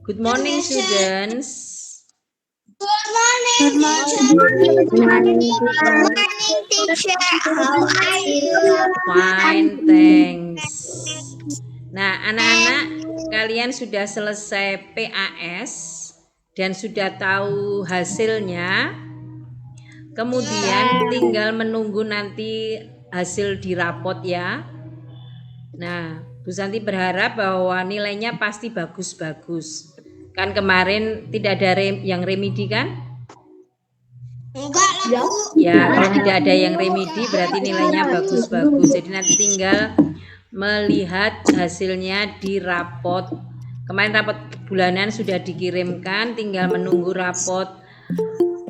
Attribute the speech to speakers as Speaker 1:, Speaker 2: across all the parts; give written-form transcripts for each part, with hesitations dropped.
Speaker 1: Good morning, students.
Speaker 2: Good morning, teacher. How are you?
Speaker 1: Fine, thanks. Nah, anak-anak, kalian sudah selesai PAS dan sudah tahu hasilnya. Kemudian tinggal menunggu nanti hasil di rapot ya. Nah, Bu Santi berharap bahwa nilainya pasti bagus-bagus. Kan kemarin tidak ada yang remedi kan?
Speaker 2: Enggak lah, Bu.
Speaker 1: Ya, kalau tidak ada yang remedi berarti nilainya bagus-bagus. Jadi nanti tinggal melihat hasilnya di rapot. Kemarin rapot bulanan sudah dikirimkan, tinggal menunggu rapot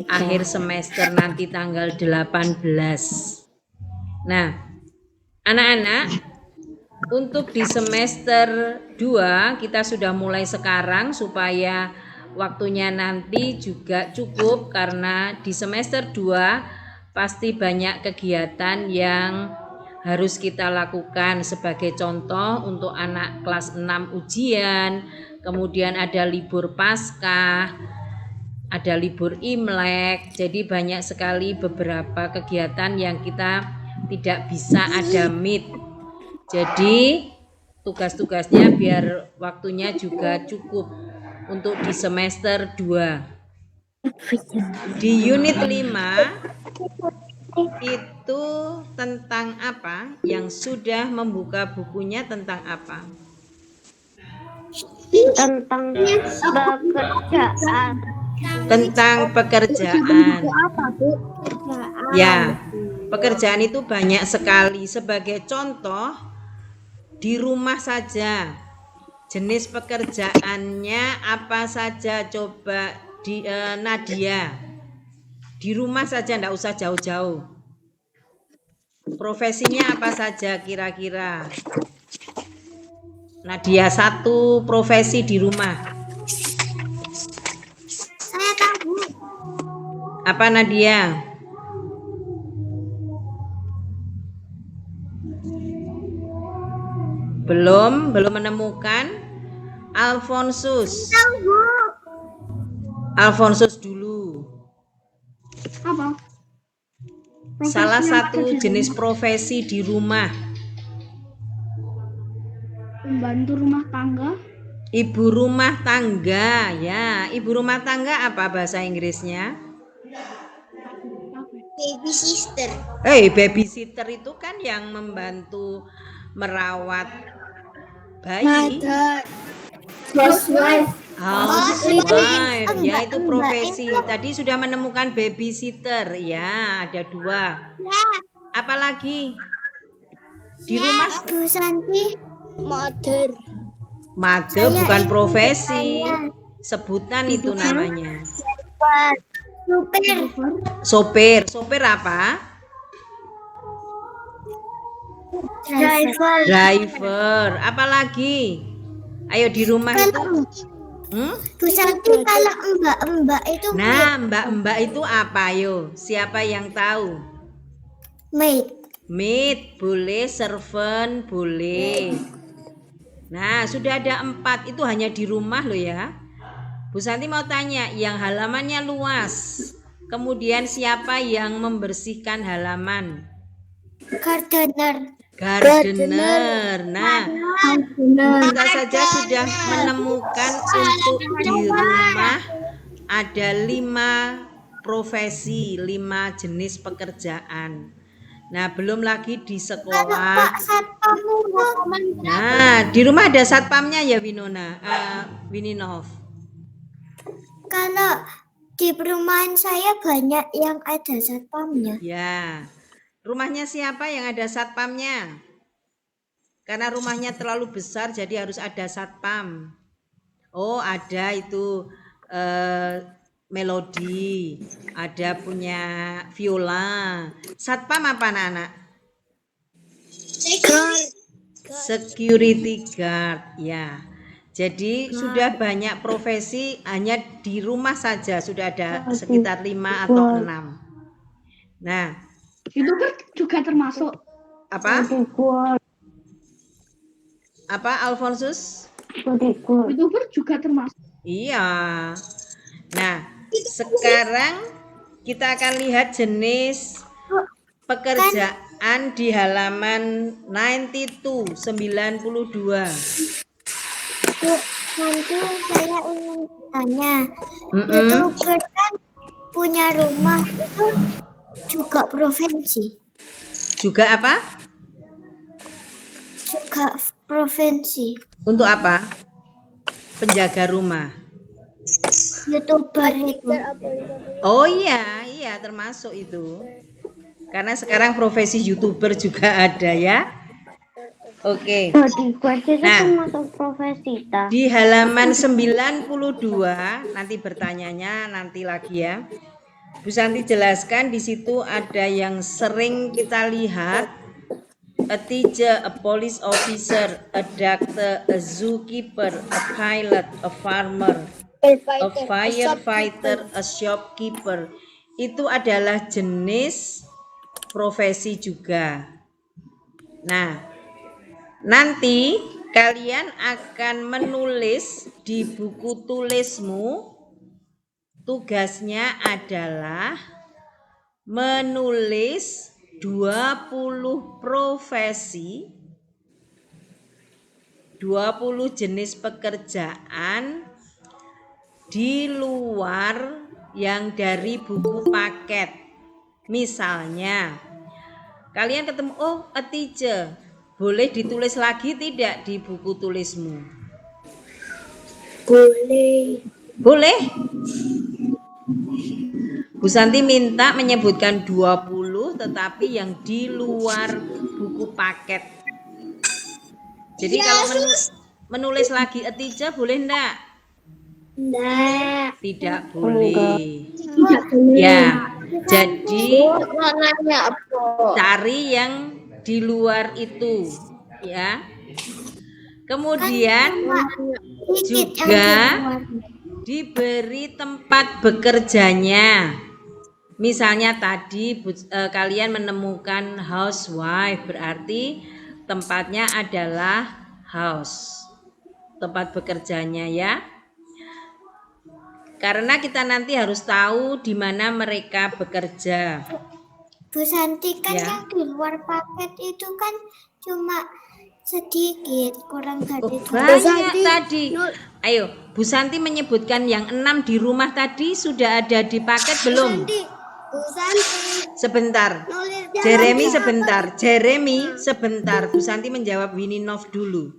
Speaker 1: akhir semester nanti tanggal 18. Nah, anak-anak, untuk di semester 2 kita sudah mulai sekarang supaya waktunya nanti juga cukup, karena di semester 2 pasti banyak kegiatan yang harus kita lakukan. Sebagai contoh, untuk anak kelas 6 ujian, kemudian ada libur Paskah, ada libur Imlek. Jadi banyak sekali beberapa kegiatan yang kita tidak bisa ada meet. Jadi tugas-tugasnya biar waktunya juga cukup untuk di semester 2. Di unit 5 itu tentang apa? Yang sudah membuka bukunya tentang apa?
Speaker 2: Tentang pekerjaan.
Speaker 1: Tentang pekerjaan.
Speaker 2: Apa, Bu?
Speaker 1: Ya, pekerjaan itu banyak sekali. Sebagai contoh, di rumah saja. Jenis pekerjaannya apa saja, coba di Nadia. Di rumah saja, enggak usah jauh-jauh. Profesinya apa saja kira-kira? Nadia, satu profesi di rumah.
Speaker 2: Saya tahu.
Speaker 1: Apa Nadia? Belum menemukan? Alfonsus.
Speaker 2: Tahu, Bu.
Speaker 1: Alfonsus dulu.
Speaker 2: Apa?
Speaker 1: Salah satu jenis profesi di rumah.
Speaker 2: Pembantu rumah tangga.
Speaker 1: Ibu rumah tangga, ya. Ibu rumah tangga apa bahasa Inggrisnya?
Speaker 2: Baby sister.
Speaker 1: Babysitter itu kan yang membantu merawat bayi.
Speaker 2: Housewife.
Speaker 1: Housewife, ya itu profesi. Tadi sudah menemukan babysitter, ya ada 2. Apalagi? Di rumah
Speaker 2: Bu Santi. Mother.
Speaker 1: Mother bukan profesi, sebutan itu namanya. Sopir apa? Driver. Apalagi? Ayo di rumah itu.
Speaker 2: Bu Santi, kalau mbak-mbak itu
Speaker 1: Nah, mbak-mbak itu apa? Ayo, siapa yang tahu? Maid boleh, servant boleh. Nah, sudah ada 4, itu hanya di rumah loh ya. Bu Santi mau tanya, yang halamannya luas, kemudian siapa yang membersihkan halaman?
Speaker 2: Gardener.
Speaker 1: Nah, kita saja sudah menemukan untuk di rumah ada 5 profesi, 5 jenis pekerjaan. Nah, belum lagi di sekolah. Nah, di rumah ada satpamnya ya, Wininov.
Speaker 2: Kalau di perumahan saya banyak yang ada satpamnya.
Speaker 1: Ya, rumahnya siapa yang ada satpamnya? Karena rumahnya terlalu besar jadi harus ada satpam. Oh, ada itu Melodi, ada punya Viola. Satpam apa anak-anak? Security guard, ya. Jadi sudah banyak profesi, hanya di rumah saja sudah ada sekitar 5 atau 6. Nah,
Speaker 3: itu juga termasuk
Speaker 1: apa? Apa Alfonsus?
Speaker 3: YouTuber juga termasuk.
Speaker 1: Iya. Nah, sekarang kita akan lihat jenis
Speaker 2: Bu,
Speaker 1: pekerjaan di halaman 92.
Speaker 2: Bu, nanti saya ingin tanya,
Speaker 1: Mm-mm.
Speaker 2: YouTuber kan punya rumah itu juga profesi.
Speaker 1: Juga apa?
Speaker 2: Juga profesi.
Speaker 1: Untuk apa? Penjaga rumah.
Speaker 2: YouTuber itu.
Speaker 1: Oh iya, iya termasuk itu. Karena sekarang profesi YouTuber juga ada ya. Oke. Nah,
Speaker 4: termasuk profesi ta.
Speaker 1: di halaman 92 nanti bertanyanya nanti lagi ya. Bu Santi jelaskan di situ ada yang sering kita lihat, a teacher, a police officer, a doctor, a zookeeper, a pilot, a farmer, a firefighter, a shopkeeper. Itu adalah jenis profesi juga. Nah, nanti kalian akan menulis di buku tulismu. Tugasnya adalah menulis 20 profesi, 20 jenis pekerjaan di luar yang dari buku paket. Misalnya, kalian ketemu, oh, a teacher. Boleh ditulis lagi tidak di buku tulismu?
Speaker 2: Boleh.
Speaker 1: Boleh? Bu Santi minta menyebutkan 20 tetapi yang di luar buku paket. Jadi kalau menulis lagi a teacher boleh enggak?
Speaker 2: Enggak.
Speaker 1: Tidak boleh. Ya, jadi cari yang di luar itu ya. Kemudian juga diberi tempat bekerjanya. Misalnya tadi kalian menemukan housewife, berarti tempatnya adalah house. Tempat bekerjanya ya. Karena kita nanti harus tahu di mana mereka bekerja.
Speaker 2: Bu Santi kan
Speaker 1: Ya.
Speaker 2: yang di luar paket itu kan cuma sedikit, kurang dari
Speaker 1: Banyak tadi. Ayo, Bu Santi menyebutkan yang 6 di rumah tadi sudah ada di paket belum?
Speaker 2: Bu Santi.
Speaker 1: Sebentar. Jeremy sebentar. Jeremy sebentar. Bu Santi menjawab Wininov dulu.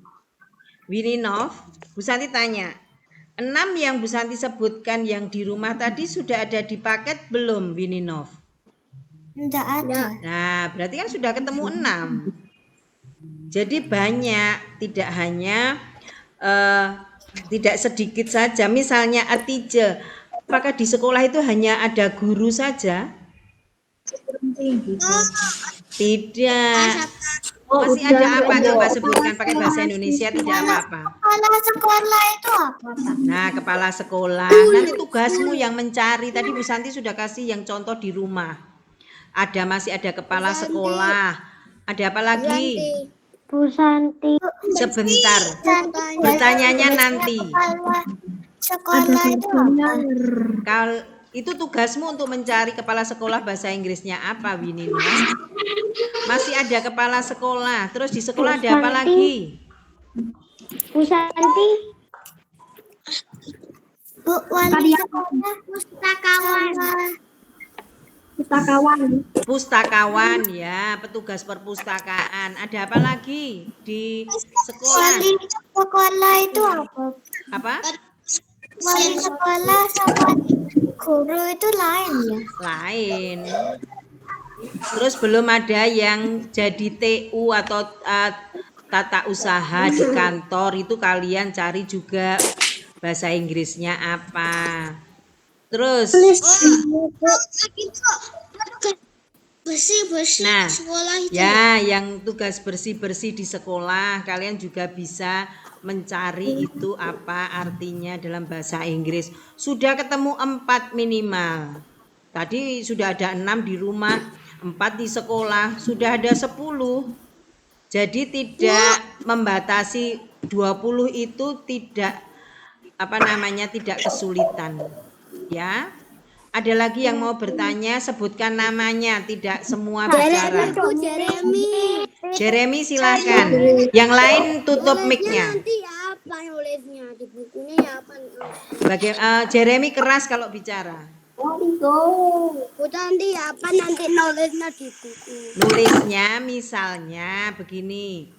Speaker 1: Wininov, Bu Santi tanya. 6 yang Bu Santi sebutkan yang di rumah tadi sudah ada di paket belum, Wininov?
Speaker 2: Enggak ada.
Speaker 1: Nah, berarti kan sudah ketemu 6. Jadi banyak, tidak hanya tidak sedikit saja. Misalnya a teacher, apakah di sekolah itu hanya ada guru saja? Tidak. Masih ada apa? Coba sebutkan pakai bahasa Indonesia, tidak apa-apa.
Speaker 2: Kepala sekolah itu apa, Pak?
Speaker 1: Nah, kepala sekolah. Nanti tugasmu yang mencari. Tadi Bu Santi sudah kasih yang contoh di rumah. Masih ada kepala sekolah. Ada apa lagi?
Speaker 4: Bu Santi.
Speaker 1: Sebentar. Bertanyanya nanti.
Speaker 2: Kepala sekolah itu apa?
Speaker 1: Itu tugasmu untuk mencari kepala sekolah bahasa Inggrisnya apa, Winino? Masih ada kepala sekolah. Terus di sekolah ada apa lagi?
Speaker 4: Bu Santi.
Speaker 2: Bu wali sekolah, pustakawan.
Speaker 1: Pustakawan ya, petugas perpustakaan. Ada apa lagi di sekolah?
Speaker 2: Wali sekolah itu apa?
Speaker 1: Apa?
Speaker 2: Wali sekolah sama guru itu lain ya?
Speaker 1: Lain. Terus belum ada yang jadi TU atau tata usaha di kantor, itu kalian cari juga bahasa Inggrisnya apa. Terus
Speaker 2: bersih
Speaker 1: nah,
Speaker 2: sekolah itu.
Speaker 1: ya yang tugas bersih-bersih di sekolah kalian juga bisa mencari itu apa artinya dalam bahasa Inggris. Sudah ketemu 4 minimal. Tadi sudah ada 6 di rumah, 4 di sekolah, sudah ada 10. Jadi tidak membatasi 20 itu tidak tidak kesulitan. Ya. Ada lagi yang mau bertanya, sebutkan namanya, tidak semua bicara. Jeremy silakan. Yang lain tutup mic-nya.
Speaker 5: Nanti apa nulisnya di bukunya apa?
Speaker 1: Jeremy keras kalau bicara.
Speaker 5: Nanti apa nanti nulisnya di buku?
Speaker 1: Nulisnya misalnya begini.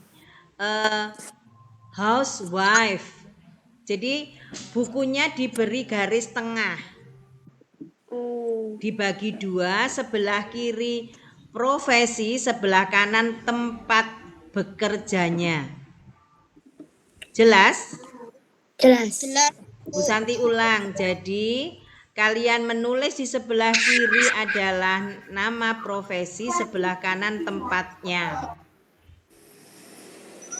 Speaker 1: Housewife. Jadi bukunya diberi garis tengah. Dibagi dua, sebelah kiri profesi, sebelah kanan tempat bekerjanya. Jelas?
Speaker 5: Jelas.
Speaker 1: Bu Santi ulang. Jadi kalian menulis di sebelah kiri adalah nama profesi, sebelah kanan tempatnya.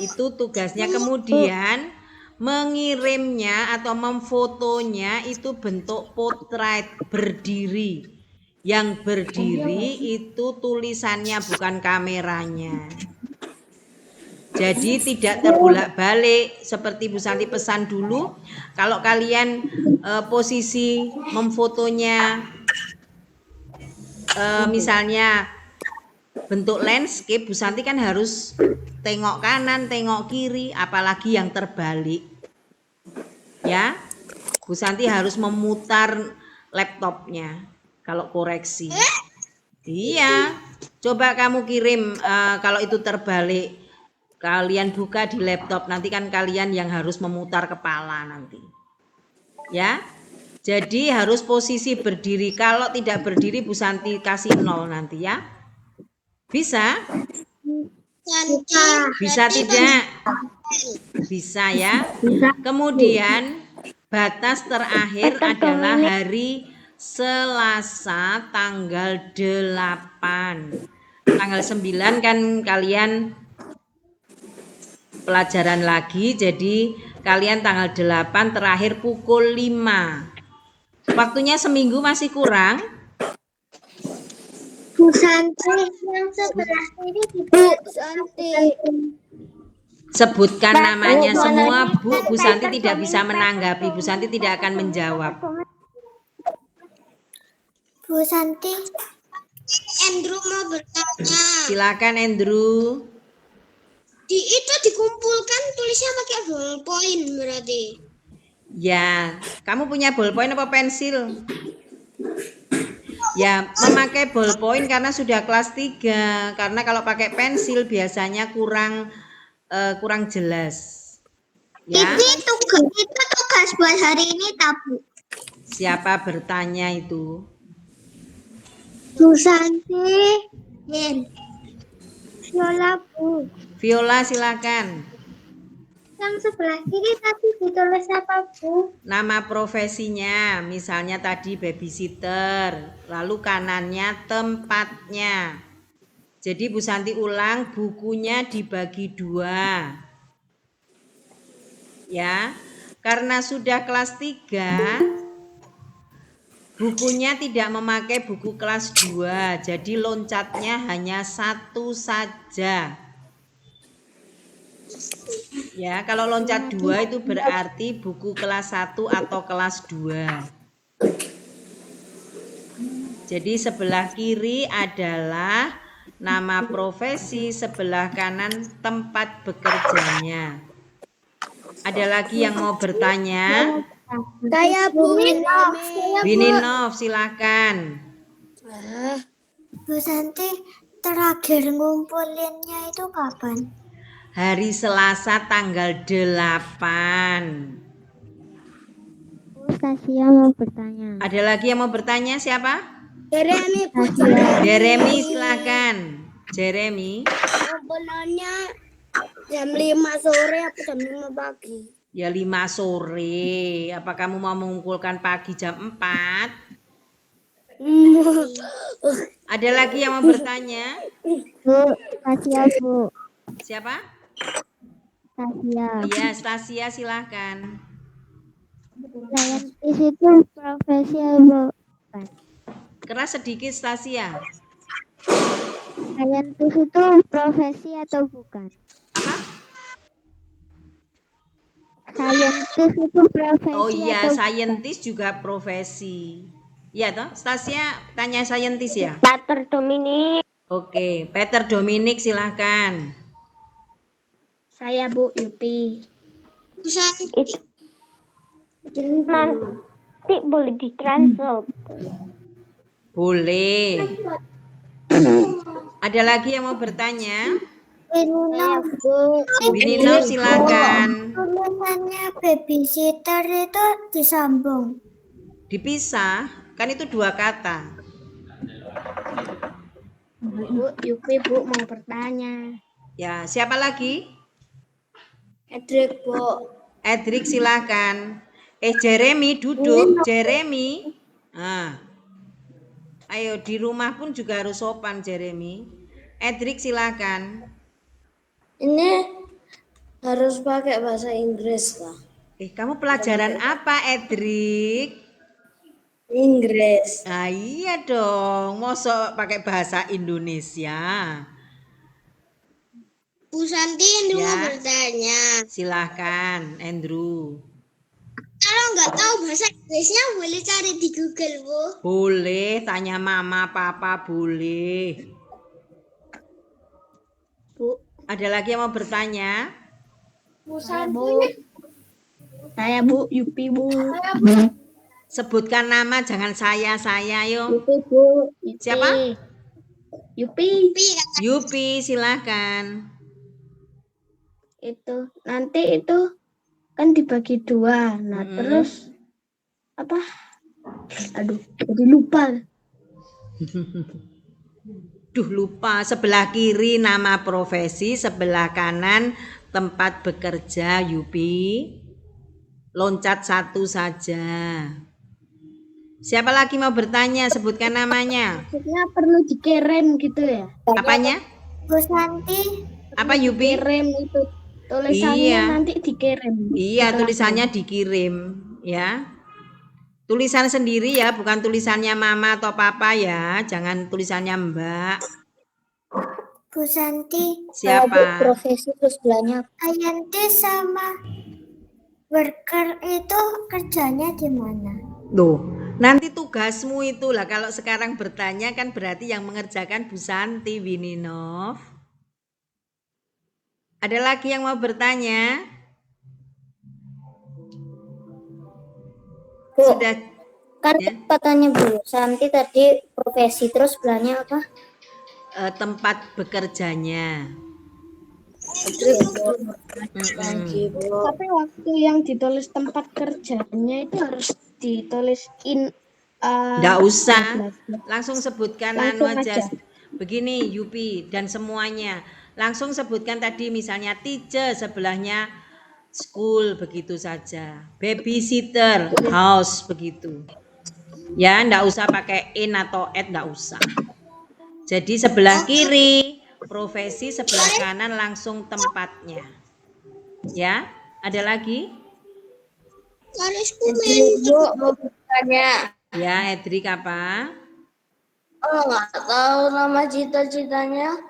Speaker 1: Itu tugasnya. Kemudian mengirimnya atau memfotonya itu bentuk potret berdiri. Yang berdiri itu tulisannya bukan kameranya. Jadi tidak terbolak-balik seperti Bu Santi pesan dulu. Kalau kalian posisi memfotonya misalnya bentuk landscape, Bu Santi kan harus tengok kanan, tengok kiri, apalagi yang terbalik. Ya, Bu Santi harus memutar laptopnya kalau koreksi. Iya, coba kamu kirim kalau itu terbalik. Kalian buka di laptop, nanti kan kalian yang harus memutar kepala nanti. Ya, jadi harus posisi berdiri. Kalau tidak berdiri, Bu Santi kasih 0 nanti ya. Bisa? Bisa tidak? Bisa ya. Kemudian batas terakhir adalah hari Selasa tanggal 8. Tanggal 9 kan kalian pelajaran lagi, jadi kalian tanggal 8 terakhir pukul 5. Waktunya seminggu masih kurang.
Speaker 2: Bu Santi yang sebelah kiri
Speaker 5: Bu Santi.
Speaker 1: Sebutkan namanya semua, Bu. Bu Santi tidak bisa menanggapi. Bu Santi tidak akan menjawab.
Speaker 2: Bu Santi.
Speaker 5: Andrew mau bertanya.
Speaker 1: Silakan Andrew.
Speaker 5: Itu dikumpulkan tulisnya pakai ballpoint berarti.
Speaker 1: Ya, kamu punya ballpoint apa pensil? Ya, memakai ballpoint karena sudah kelas 3. Karena kalau pakai pensil biasanya kurang jelas. Ya.
Speaker 2: Itu tugas buat hari ini, Bu.
Speaker 1: Siapa bertanya itu?
Speaker 2: Bu Santi. Viola, Bu.
Speaker 1: Viola silakan.
Speaker 2: Yang sebelah kiri tadi ditulis apa, Bu?
Speaker 1: Nama profesinya, misalnya tadi babysitter, lalu kanannya tempatnya. Jadi Bu Santi ulang, bukunya dibagi 2. Ya, karena sudah kelas 3, bukunya tidak memakai buku kelas 2, jadi loncatnya hanya 1 saja. Ya, kalau loncat 2 itu berarti buku kelas 1 atau kelas 2. Jadi sebelah kiri adalah nama profesi, sebelah kanan tempat bekerjanya. Ada lagi yang mau bertanya?
Speaker 5: Saya Bu
Speaker 1: Wininov, silakan.
Speaker 2: Bu Santi, terakhir ngumpulinnya itu kapan?
Speaker 1: Hari Selasa tanggal 8.
Speaker 4: Stasia mau bertanya.
Speaker 1: Ada lagi yang mau bertanya siapa?
Speaker 5: Jeremy Bu.
Speaker 1: Jeremy silakan. Jeremy.
Speaker 5: Ngumpulannya jam 5 sore atau jam 5 pagi?
Speaker 1: Ya 5 sore. Apa kamu mau mengumpulkan pagi jam 4? Ada lagi yang mau bertanya?
Speaker 4: Bu, Stasia, Bu.
Speaker 1: Siapa?
Speaker 4: Stasia.
Speaker 1: Iya, Stasia silahkan.
Speaker 4: Saintis itu profesi apa?
Speaker 1: Keras sedikit Stasia.
Speaker 4: Saintis itu profesi atau bukan?
Speaker 1: Apa?
Speaker 4: Scientist itu profesi
Speaker 1: Oh iya,
Speaker 4: atau
Speaker 1: saintis juga profesi. Iya toh, Stasia tanya saintis ya?
Speaker 5: Pater Dominik.
Speaker 1: Oke, Peter Dominic silahkan.
Speaker 3: Saya Bu Yupi.
Speaker 5: Nanti boleh ditransfer.
Speaker 1: Boleh. Ada lagi yang mau bertanya?
Speaker 2: Winino,
Speaker 1: Winino silakan.
Speaker 2: tulisannya babysitter itu disambung.
Speaker 1: Dipisah, kan itu dua kata.
Speaker 3: Bu Yupi Bu mau bertanya.
Speaker 1: Ya, siapa lagi?
Speaker 5: Edric, Bu.
Speaker 1: Edric silakan. Jeremy duduk. Jeremy. Nah, ayo di rumah pun juga harus sopan Jeremy. Edric silakan.
Speaker 5: Ini harus pakai bahasa Inggris lah.
Speaker 1: Kamu pelajaran apa Edric?
Speaker 5: Inggris.
Speaker 1: Ah iya dong, mosok pakai bahasa Indonesia.
Speaker 5: Bu Santi ini
Speaker 1: Ya.
Speaker 5: mau bertanya.
Speaker 1: Silahkan Andrew.
Speaker 5: Kalau nggak tahu bahasa Inggrisnya boleh cari di Google, Bu.
Speaker 1: Boleh, tanya mama, papa, boleh.
Speaker 3: Bu,
Speaker 1: Ada lagi yang mau bertanya?
Speaker 3: saya Bu. Saya Bu Yupi Bu.
Speaker 1: Sebutkan nama, jangan saya yuk.
Speaker 3: Yupi Bu. Yupi.
Speaker 1: Siapa?
Speaker 3: Yupi.
Speaker 1: Yupi, silahkan.
Speaker 3: Itu nanti itu kan dibagi dua. Nah terus apa? Aduh, jadi lupa.
Speaker 1: Duh lupa, sebelah kiri nama profesi, sebelah kanan tempat bekerja Yupi. Loncat satu saja. Siapa lagi mau bertanya? Sebutkan namanya.
Speaker 3: Maksudnya perlu dikirim gitu ya?
Speaker 1: Apanya?
Speaker 2: Bu Santi,
Speaker 1: Apa Yupi?
Speaker 3: Kirim itu tulisannya
Speaker 1: Iya.
Speaker 3: nanti dikirim.
Speaker 1: Iya, tulisannya dikirim ya. Tulisan sendiri ya, bukan tulisannya mama atau papa ya. Jangan tulisannya Mbak.
Speaker 2: Bu Santi,
Speaker 1: Siapa?
Speaker 5: Profesi terus belanja.
Speaker 2: scientist sama worker itu kerjanya di mana?
Speaker 1: Loh, nanti tugasmu itulah. Kalau sekarang bertanya kan berarti yang mengerjakan Bu Santi Wininov. Ada lagi yang mau bertanya?
Speaker 5: Bu,
Speaker 1: Sudah
Speaker 5: kan
Speaker 1: ya.
Speaker 5: katanya Bu Santi tadi profesi terus belanja apa?
Speaker 1: Tempat bekerjanya.
Speaker 3: Tapi waktu yang ditulis tempat kerjanya itu harus ditulis
Speaker 1: Nggak usah, langsung sebutkan
Speaker 3: Langsung
Speaker 1: anu aja.
Speaker 3: aja.
Speaker 1: Begini Yupi dan semuanya. Langsung sebutkan tadi misalnya teacher, sebelahnya school, begitu saja. Babysitter, house, begitu. Ya, nggak usah pakai in atau at, nggak usah. Jadi sebelah kiri profesi, sebelah kanan langsung tempatnya. Ya, ada lagi?
Speaker 5: Bu mau bertanya.
Speaker 1: Ya, Edric apa?
Speaker 5: Oh nggak tahu nama cita-citanya.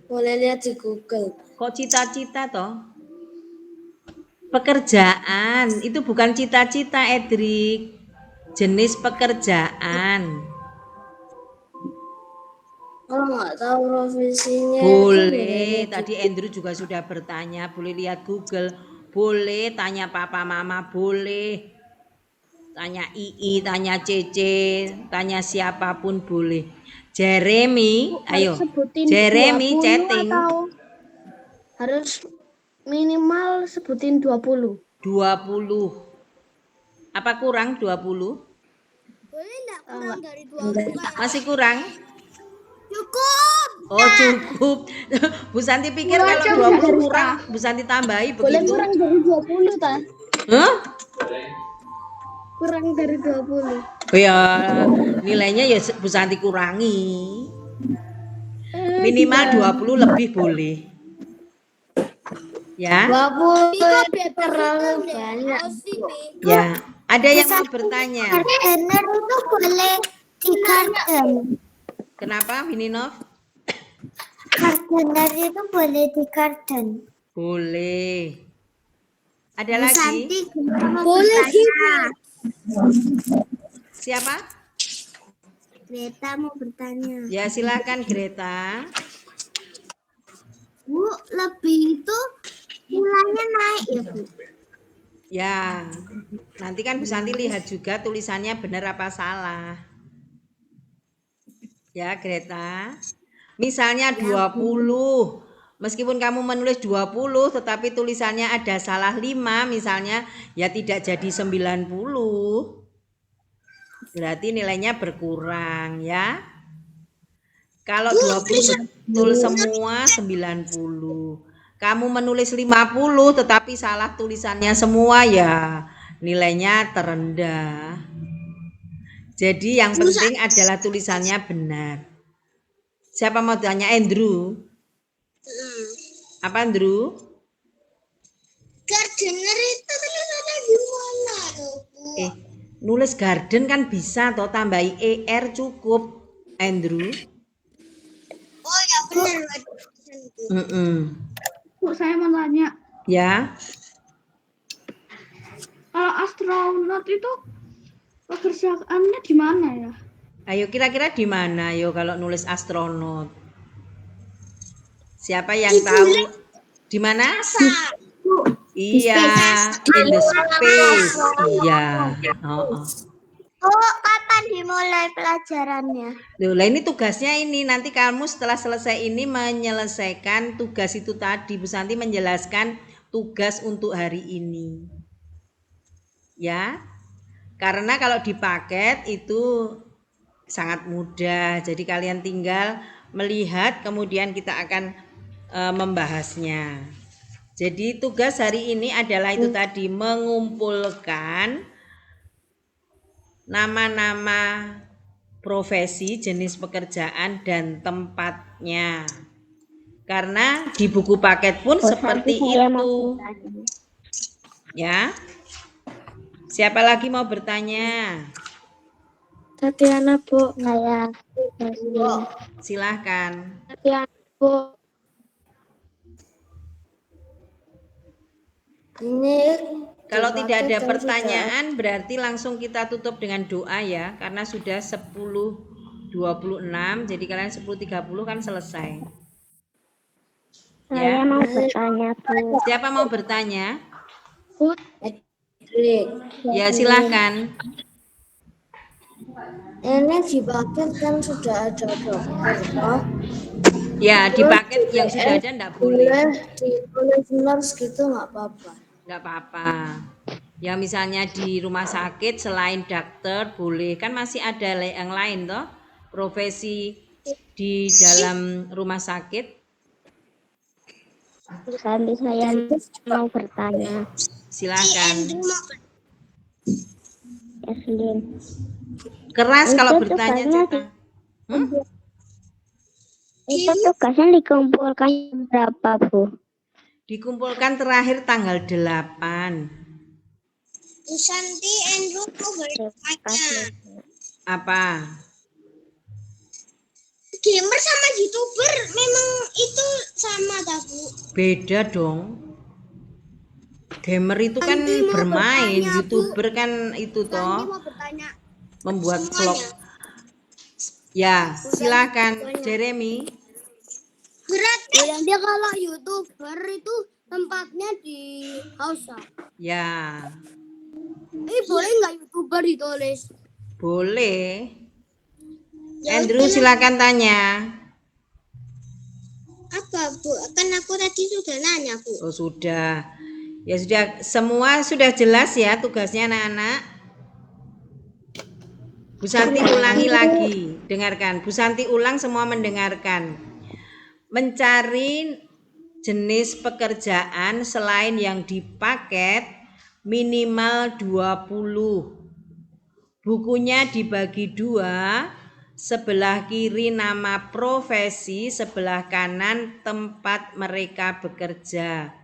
Speaker 5: Boleh lihat di Google.
Speaker 1: Kok cita-cita toh? Pekerjaan, itu bukan cita-cita Edric. Jenis pekerjaan.
Speaker 5: Oh nggak tahu profesinya.
Speaker 1: Boleh, tadi Andrew juga sudah bertanya, boleh lihat Google, boleh tanya papa mama, boleh tanya Ii, tanya Cece, tanya siapapun boleh. Jeremy, ayo,
Speaker 3: sebutin
Speaker 1: Jeremy
Speaker 3: 20
Speaker 1: chatting.
Speaker 3: atau harus minimal sebutin 20.
Speaker 1: 20. Apa kurang 20?
Speaker 5: Boleh nggak kurang dari 20?
Speaker 1: Masih kurang?
Speaker 5: Cukup.
Speaker 1: Oh cukup. Bu Santi pikir
Speaker 3: Kurang
Speaker 1: kalau
Speaker 3: aja
Speaker 1: 20
Speaker 3: bisa.
Speaker 1: kurang, Bu Santi tambahi
Speaker 3: Boleh
Speaker 1: begitu.
Speaker 3: kurang dari 20 tak?
Speaker 1: Hah?
Speaker 3: Kurang dari 20.
Speaker 1: Oh ya, nilainya ya Bu Santi kurangi. Minimal 20 lebih boleh. Ya.
Speaker 5: 20 terlalu banyak.
Speaker 1: Ya. Ada yang mau bertanya?
Speaker 2: Gardener itu boleh di garden.
Speaker 1: Kenapa Wininov?
Speaker 2: Gardener itu boleh di garden.
Speaker 1: Boleh. Ada
Speaker 2: Bu
Speaker 1: lagi?
Speaker 2: Santi mau
Speaker 5: Boleh
Speaker 2: bertanya.
Speaker 1: Siapa?
Speaker 2: Greta mau bertanya.
Speaker 1: Ya, silakan Greta.
Speaker 2: Bu, lebih itu nilainya naik ya Bu?
Speaker 1: Ya, nanti kan Bu Santi lihat juga tulisannya benar apa salah. Ya, Greta. Misalnya 20. Meskipun kamu menulis 20 tetapi tulisannya ada salah 5 misalnya, ya tidak jadi 90. Berarti nilainya berkurang ya. Kalau 20 betul semua 90. Kamu menulis 50 tetapi salah tulisannya semua, ya nilainya terendah. Jadi yang penting adalah tulisannya benar. Siapa mau tanya? Andrew? Apa Andrew?
Speaker 5: Gardener itu tulisannya gimana tuh, Bu?
Speaker 1: Nulis garden kan bisa toh, tambahi ER cukup, Andrew.
Speaker 5: Oh ya benar.
Speaker 3: Bu, saya mau tanya.
Speaker 1: Ya.
Speaker 3: Kalau astronot itu pekerjaannya di mana ya?
Speaker 1: Ayo kira-kira di mana yo kalau nulis astronot? Siapa yang tahu? Di mana? Iya, in the space. Iya. Oh.
Speaker 2: Oh, kapan dimulai pelajarannya?
Speaker 1: Loh, lah ini tugasnya ini. Nanti kamu setelah selesai ini menyelesaikan tugas itu tadi. Bu Santi menjelaskan tugas untuk hari ini. Ya. Karena kalau di paket itu sangat mudah. Jadi kalian tinggal melihat kemudian kita akan membahasnya. Jadi tugas hari ini adalah itu tadi, mengumpulkan nama-nama profesi, jenis pekerjaan dan tempatnya. Karena di buku paket pun seperti itu. Ya. Siapa lagi mau bertanya?
Speaker 4: Tatiana, Bu.
Speaker 3: Saya.
Speaker 1: Silahkan.
Speaker 4: Tatiana, Bu.
Speaker 5: Ini
Speaker 1: Kalau tidak ada
Speaker 5: kan
Speaker 1: pertanyaan berarti langsung kita tutup dengan doa ya. Karena sudah 10.26, jadi kalian 10.30 kan selesai.
Speaker 4: Saya
Speaker 1: Ya.
Speaker 4: mau bertanya, Bu.
Speaker 1: Siapa mau bertanya?
Speaker 4: Bu,
Speaker 1: Ya silahkan.
Speaker 5: Ini di paket kan sudah ada dokter, toh?
Speaker 1: Ya di paket yang sudah ada enggak boleh.
Speaker 5: Boleh nurse gitu nggak apa-apa.
Speaker 1: Enggak apa-apa. Ya misalnya di rumah sakit selain dokter boleh, kan masih ada yang lain toh, profesi di dalam rumah sakit.
Speaker 4: sambil saya mau bertanya.
Speaker 1: Silakan.
Speaker 4: Evelyn.
Speaker 1: Keras
Speaker 4: Itu
Speaker 1: kalau bertanya
Speaker 4: tugasnya
Speaker 1: Cita.
Speaker 4: Itu tugasnya dikumpulkan berapa, Bu?
Speaker 1: Dikumpulkan terakhir tanggal 8.
Speaker 5: Bu Santi, Andrew mau bertanya.
Speaker 1: Apa?
Speaker 5: Gamer sama YouTuber memang itu sama, tak, Bu?
Speaker 1: Beda dong. Gamer itu kan
Speaker 5: Santi mau
Speaker 1: bermain,
Speaker 5: bertanya, Bu.
Speaker 1: YouTuber kan itu
Speaker 5: Santi
Speaker 1: toh
Speaker 5: mau bertanya.
Speaker 1: membuat
Speaker 5: Semuanya.
Speaker 1: vlog. Ya, silakan Jeremy.
Speaker 5: Berarti nanti kalau YouTuber itu tempatnya di house.
Speaker 1: Ya,
Speaker 5: Boleh nggak YouTuber ditulis?
Speaker 1: boleh. Andrew silakan tanya.
Speaker 5: Apa, Bu? Kan aku tadi sudah nanya, Bu.
Speaker 1: Oh sudah. Ya sudah, semua sudah jelas ya tugasnya anak-anak. Bu Santi ulangi lagi, dengarkan. Bu Santi ulang, semua mendengarkan. Mencari jenis pekerjaan selain yang di paket minimal 20. Bukunya dibagi 2, sebelah kiri nama profesi, sebelah kanan tempat mereka bekerja.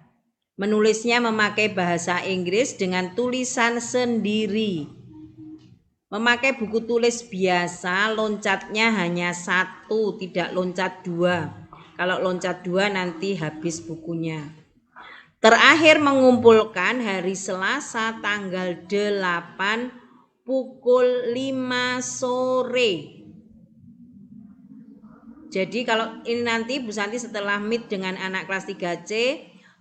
Speaker 1: Menulisnya memakai bahasa Inggris dengan tulisan sendiri. Memakai buku tulis biasa, loncatnya hanya 1, tidak loncat 2. Kalau loncat 2 nanti habis bukunya. Terakhir mengumpulkan hari Selasa tanggal 8 pukul 5 sore. Jadi kalau ini nanti Bu Santi setelah meet dengan anak kelas 3C,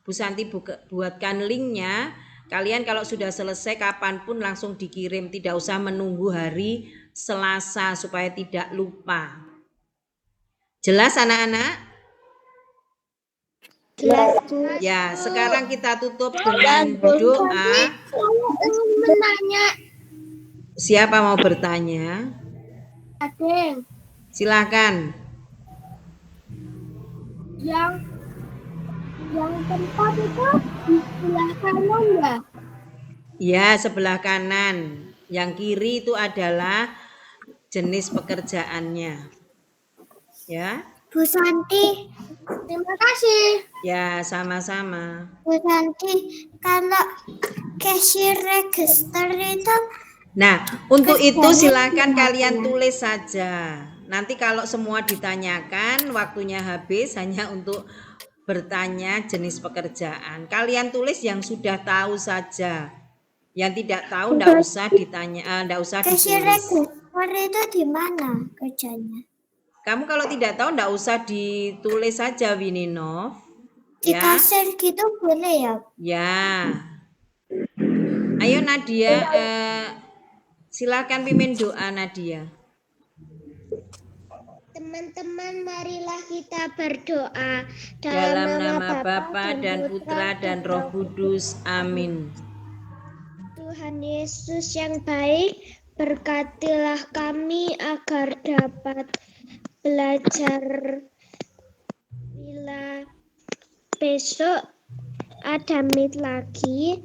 Speaker 1: Bu Santi buatkan linknya. Kalian kalau sudah selesai kapanpun langsung dikirim, tidak usah menunggu hari Selasa supaya tidak lupa. Jelas anak-anak?
Speaker 4: Jelas.
Speaker 1: Ya, sekarang kita tutup dengan doa.
Speaker 5: Saya ingin menanya.
Speaker 1: Siapa mau bertanya?
Speaker 5: Adeng,
Speaker 1: Silakan.
Speaker 5: yang tempat itu di sebelah kanan ya?
Speaker 1: Ya, sebelah kanan. Yang kiri itu adalah jenis pekerjaannya. Ya.
Speaker 2: Bu Santi,
Speaker 5: Terima kasih.
Speaker 1: Ya, sama-sama.
Speaker 2: Bu Santi, kalau cashier register itu
Speaker 1: Nah, untuk itu silakan kalian tulis saja. Nanti kalau semua ditanyakan, waktunya habis hanya untuk bertanya jenis pekerjaan. Kalian tulis yang sudah tahu saja. Yang tidak tahu enggak usah ditanya, enggak usah
Speaker 2: cashier
Speaker 1: ditulis.
Speaker 2: register itu di mana kerjanya?
Speaker 1: Kamu kalau tidak tahu enggak usah ditulis saja, Wininov.
Speaker 2: Di
Speaker 1: Ya.
Speaker 2: kasir gitu boleh ya?
Speaker 1: Ya. Ayo Nadia, silakan pimpin doa Nadia.
Speaker 4: Teman-teman, marilah kita berdoa
Speaker 1: Dalam nama Bapa dan Putra dan Roh Kudus. Amin.
Speaker 4: Tuhan Yesus yang baik, berkatilah kami agar dapat belajar bila besok ada meet lagi.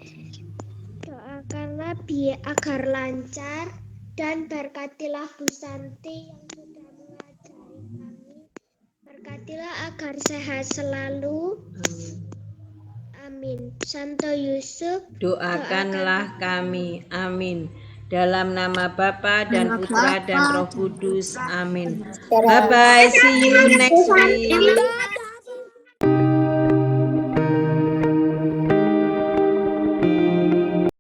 Speaker 4: Doakanlah agar lancar dan berkatilah Bu Santi yang sudah mengajari kami. Berkatilah agar sehat selalu. Amin. Santo Yusuf,
Speaker 1: Doakanlah kami. Amin. Dalam nama Bapa dan Putra dan Roh Kudus. Amin. Bye bye. See you next week.